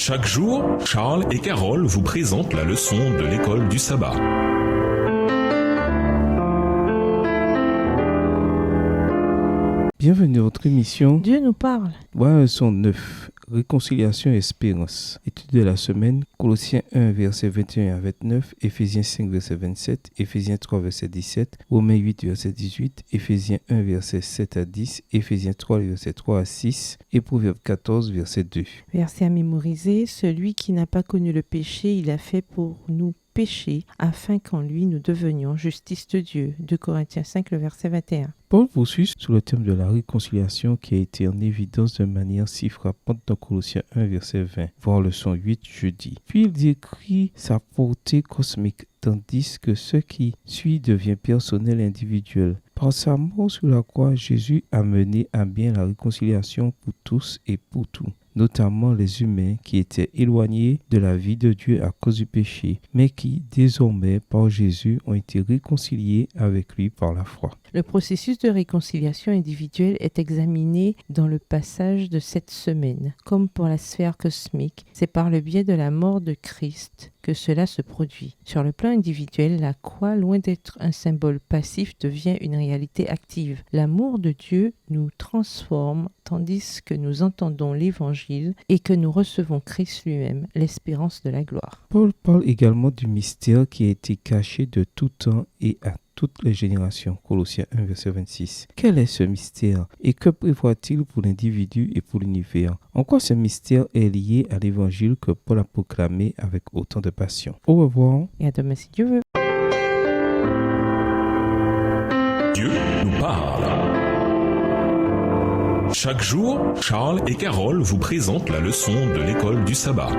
Chaque jour, Charles et Carole vous présentent la leçon de l'école du sabbat. Bienvenue à votre émission. Dieu nous parle. Voilà leçon 9. Réconciliation et espérance. Étude de la semaine. Colossiens 1, verset 21 à 29. Éphésiens 5, verset 27. Éphésiens 3, verset 17. Romains 8, verset 18. Éphésiens 1, verset 7 à 10. Éphésiens 3, verset 3 à 6. Et Proverbe 14, verset 2. Verset à mémoriser. Celui qui n'a pas connu le péché, il a fait pour nous péché, afin qu'en lui nous devenions justice de Dieu. 2 Corinthiens 5, le verset 21. Paul poursuit sur le thème de la réconciliation qui a été en évidence de manière si frappante dans Colossiens 1, verset 20, voir leçon 8 jeudi. Puis il décrit sa portée cosmique, tandis que ce qui suit devient personnel et individuel. Par sa mort sur la croix, Jésus a mené à bien la réconciliation pour tous et pour tout, notamment les humains qui étaient éloignés de la vie de Dieu à cause du péché, mais qui, désormais, par Jésus, ont été réconciliés avec lui par la foi. Le processus de réconciliation individuelle est examiné dans le passage de cette semaine. Comme pour la sphère cosmique, c'est par le biais de la mort de Christ que cela se produit. Sur le plan individuel, la croix, loin d'être un symbole passif, devient une réalité active. L'amour de Dieu nous transforme tandis que nous entendons l'Évangile et que nous recevons Christ lui-même, l'espérance de la gloire. Paul parle également du mystère qui a été caché de tout temps et à toutes les générations. Colossiens 1, verset 26. Quel est ce mystère et que prévoit-il pour l'individu et pour l'univers? En quoi ce mystère est lié à l'évangile que Paul a proclamé avec autant de passion? Au revoir. Et à demain si Dieu veut. Dieu nous parle. Chaque jour, Charles et Carole vous présentent la leçon de l'école du sabbat.